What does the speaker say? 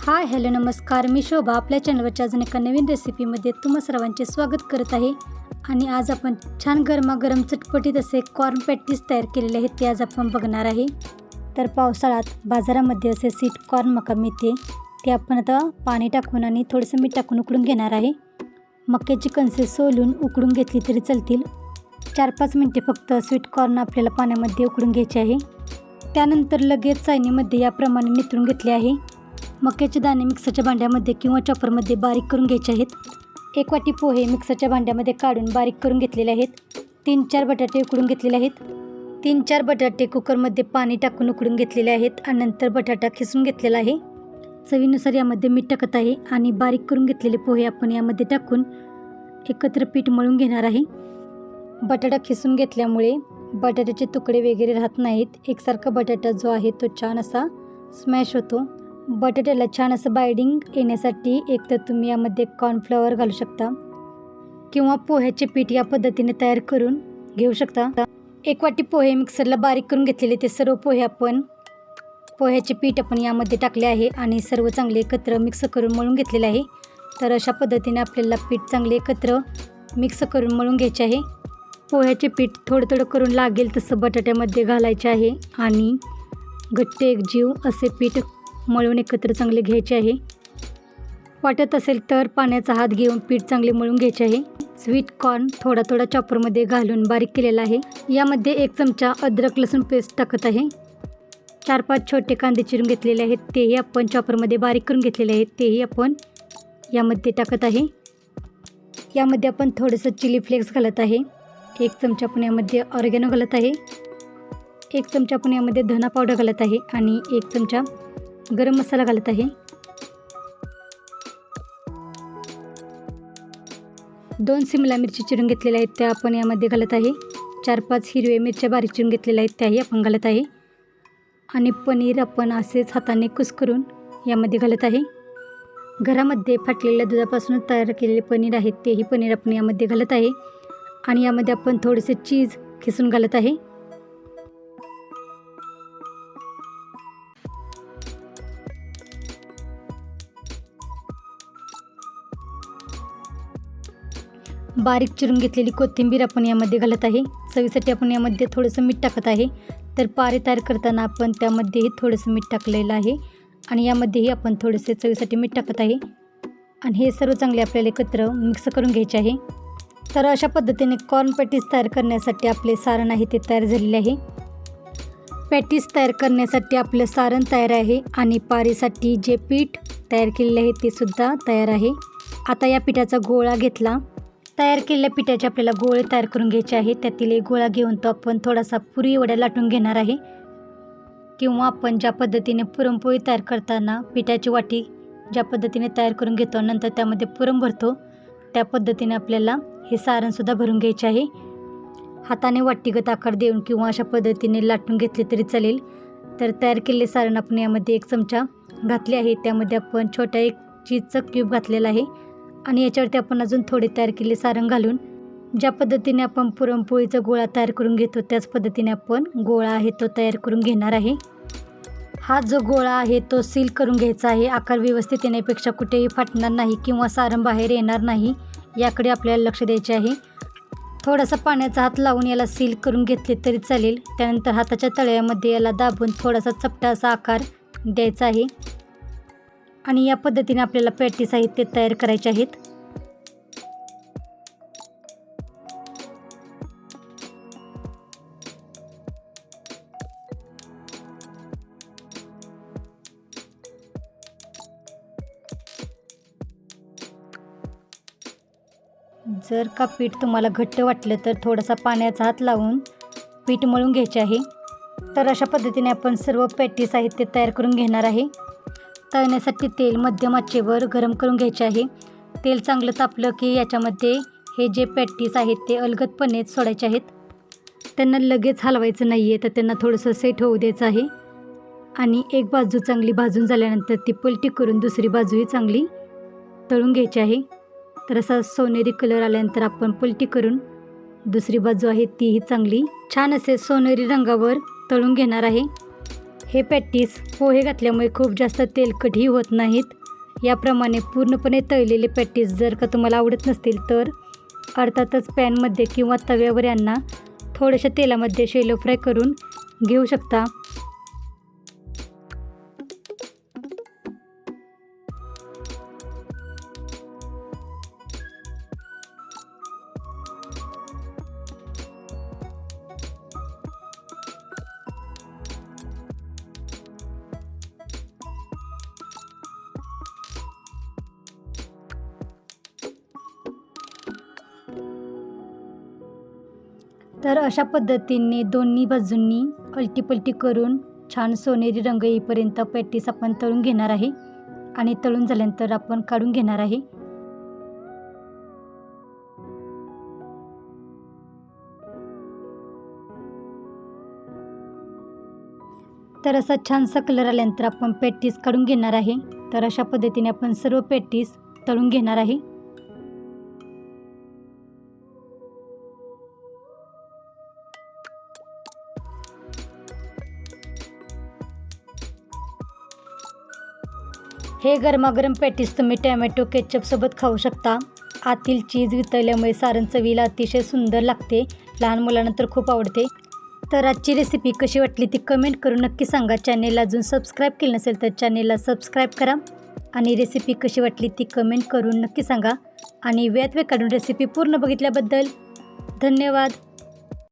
Hi hello नमस्कार, मी शोभा आपल्या चॅनलवरच्या अजून एका नवीन रेसिपीमध्ये तुम्हा सर्वांचे स्वागत करत आहे. आणि आज आपण छान गरमागरम चटपटीत असे कॉर्न पॅटीस तयार केलेले आहेत ते आज आपण बघणार आहे. तर पावसाळ्यात बाजारामध्ये असे स्वीट कॉर्न मका मिळते, ते आपण आता पाणी टाकून आणि थोडंसं मीठ टाकून उकडून घेणार आहे. मक्याची कणसे सोलून उकडून घेतली तरी चालतील. 4-5 मिनटे फक्त स्वीट कॉर्न आपल्याला पाण्यामध्ये उकडून घ्यायचे आहे. त्यानंतर लगेच चाळणीमध्ये याप्रमाणे निथळून घेतले आहे. मक्याचे दाणे मिक्सरच्या भांड्यामध्ये किंवा चॉपरमध्ये बारीक करून घ्यायचे आहेत. 1 वाटी पोहे मिक्सरच्या भांड्यामध्ये काढून बारीक करून घेतलेले आहेत. 3-4 बटाटे उकडून घेतलेले आहेत. 3-4 बटाटे कुकरमध्ये पाणी टाकून उकडून घेतलेले आहेत आणि नंतर बटाटा खिसून घेतलेला आहे. चवीनुसार यामध्ये मीठ टाकत आहे आणि बारीक करून घेतलेले पोहे आपण यामध्ये टाकून एकत्र पीठ मळून घेणार आहे. बटाटा खिसून घेतल्यामुळे बटाट्याचे तुकडे वगैरे राहत नाहीत. एकसारखा बटाटा जो आहे तो छान असा स्मॅश होतो. बटाट्याला छान असं बाइंडिंग येण्यासाठी एक तर तुम्ही यामध्ये कॉर्नफ्लॉवर घालू शकता किंवा पोह्याचे पीठ या पद्धतीने तयार करून घेऊ शकता. 1 वाटी पोहे मिक्सरला बारीक करून घेतलेले ते सर्व पोह्याचे पीठ आपण यामध्ये टाकले आहे आणि सर्व चांगले एकत्र मिक्स करून मळून घेतलेले आहे. तर अशा पद्धतीने आपल्याला पीठ चांगले एकत्र मिक्स करून मळून घ्यायचे आहे. पोह्याचे पीठ थोडं थोडं करून लागेल तसं बटाट्यामध्ये घालायचे आहे आणि घट्ट एकजीव असे पीठ मळून एकत्र चांगले घ्यायचे आहे. वाटत असेल तर पाण्याचा हात घेऊन पीठ चांगले मळून घ्यायचे आहे. स्वीट कॉर्न थोडा थोडा चॉपरमध्ये घालून बारीक केलेला आहे. यामध्ये 1 चमचा अद्रक लसूण पेस्ट टाकत आहे. 4-5 छोटे कांदे चिरून घेतलेले आहेत, तेही आपण चॉपरमध्ये बारीक करून घेतलेले आहेत, तेही आपण यामध्ये टाकत आहे. यामध्ये आपण थोडंसं चिली फ्लेक्स घालत आहे. 1 चमचा आपण यामध्ये ऑर्गॅनो घालत आहे. 1 चमचा आपण यामध्ये धना पावडर घालत आहे आणि 1 चमचा गरम मसाला घालत आहे. 2 शिमला मिरची चिरून घेतलेल्या आहेत त्या आपण यामध्ये घालत आहे. 4-5 हिरव्या मिरच्या बारीक चिरून घेतलेल्या आहेत त्याही आपण घालत आहे. आणि पनीर आपण असेच हाताने कुस्करून यामध्ये घालत आहे. घरामध्ये फाटलेल्या दुधापासून तयार केलेले पनीर आहे तेही पनीर आपण यामध्ये घालत आहे. आणि यामध्ये आपण थोडेसे चीज खिसून घालत आहे. बारीक चिरून घेतलेली कोथिंबीर आपण यामध्ये घालत आहे. चवीसाठी आपण यामध्ये थोडंसं मीठ टाकत आहे. तर पारे तयार करताना आपण त्यामध्येही थोडंसं मीठ टाकलेलं आहे आणि यामध्येही आपण थोडेसे चवीसाठी मीठ टाकत आहे. आणि हे सर्व चांगले आपल्याला एकत्र मिक्स करून घ्यायचे आहे. तर अशा पद्धतीने कॉर्न पॅटीस तयार करण्यासाठी आपले सारण आहे ते तयार झालेले आहे. पॅटीस तयार करण्यासाठी आपलं सारण तयार आहे आणि पारीसाठी जे पीठ तयार केलेले आहे ते सुद्धा तयार आहे. आता या पिठाचा गोळा घेतला. तयार केलेल्या पिठाचे आपल्याला गोळे तयार करून घ्यायचे आहे. त्यातील एक गोळा घेऊन तो आपण थोडासा पुरी वड्या लाटून घेणार आहे. किंवा आपण ज्या पद्धतीने पुरणपोळी तयार करताना पिठाची वाटी ज्या पद्धतीने तयार करून घेतो नंतर त्यामध्ये पुरण भरतो त्या पद्धतीने आपल्याला हे सारणसुद्धा भरून घ्यायचे आहे. हाताने वाटीगत आकार देऊन किंवा अशा पद्धतीने लाटून घेतले तरी चालेल. तर तयार केलेले सारण आपण यामध्ये 1 चमचा घातले आहे. त्यामध्ये आपण छोटा 1 चीजचा क्यूब घातलेला आहे आणि याच्यावरती आपण अजून थोडे तयार केलेले सारण घालून ज्या पद्धतीने आपण पुरणपोळीचा गोळा तयार करून घेतो त्याच पद्धतीने आपण गोळा आहे तो तयार करून घेणार आहे. हा जो गोळा आहे तो सील करून घ्यायचा आहे. आकार व्यवस्थित येण्यापेक्षा कुठेही फाटणार नाही किंवा सारण बाहेर येणार नाही याकडे आपल्याला लक्ष द्यायचे आहे. थोडासा पाण्याचा हात लावून याला सील करून घेतले तरी चालेल. त्यानंतर हाताच्या तळव्यामध्ये याला दाबून थोडासा चपटा असा आकार द्यायचा आहे. आणि या पद्धतीने आपल्याला पॅटी साहित्य तयार करायचे आहेत. जर का पीठ तुम्हाला घट्ट वाटलं तर थोडासा पाण्याचा हात लावून पीठ मळून घ्यायचे आहे. तर अशा पद्धतीने आपण सर्व पॅटी साहित्य तयार करून घेणार आहे. तळण्यासाठी तेल मध्यम आचेवर गरम करून घ्यायचे आहे. तेल चांगलं तापलं की याच्यामध्ये हे जे पॅटीस आहेत ते अलगदपणे सोडायचे आहेत. त्यांना लगेच हलवायचं नाही आहे तर त्यांना थोडंसं सेट होऊ द्यायचं आहे. आणि एक बाजू चांगली भाजून झाल्यानंतर ती पलटी करून दुसरी बाजूही चांगली तळून घ्यायची आहे. तर असा सोनेरी कलर आल्यानंतर आपण पलटी करून दुसरी बाजू आहे तीही चांगली छान असे सोनेरी रंगावर तळून घेणार आहे. हे पॅटीस पोहे घातल्यामुळे खूप जास्त तेलकटही होत नाहीत. याप्रमाणे पूर्णपणे तळलेले पॅटीस जर का तुम्हाला आवडत नसतील तर अर्थातच पॅनमध्ये किंवा तव्यावर यांना थोड्याशा तेलामध्ये शॅलो फ्राय करून घेऊ शकता. तर अशा पद्धतीने दोन्ही बाजूंनी अलटीपलटी करून छान सोनेरी रंग येईपर्यंत पॅटीस आपण तळून घेणार आहे आणि तळून झाल्यानंतर आपण काढून घेणार आहे. तर असा छानसा कलर आल्यानंतर आपण पॅटीस काढून घेणार आहे. तर अशा पद्धतीने आपण सर्व पॅटीस तळून घेणार आहे. हे गरमागरम पॅटीस तुम्ही टॅमॅटो केचपसोबत खाऊ शकता. आतील चीज वितळल्यामुळे सारण चवीला अतिशय सुंदर लागते. लहान मुलांना तर खूप आवडते. तर आजची रेसिपी कशी वाटली ती कमेंट करून नक्की सांगा. चॅनेलला अजून सबस्क्राईब केलं नसेल तर चॅनेलला सबस्क्राईब करा आणि रेसिपी कशी वाटली ती कमेंट करून नक्की सांगा. आणि वेळात वेळ काढून रेसिपी पूर्ण बघितल्याबद्दल धन्यवाद.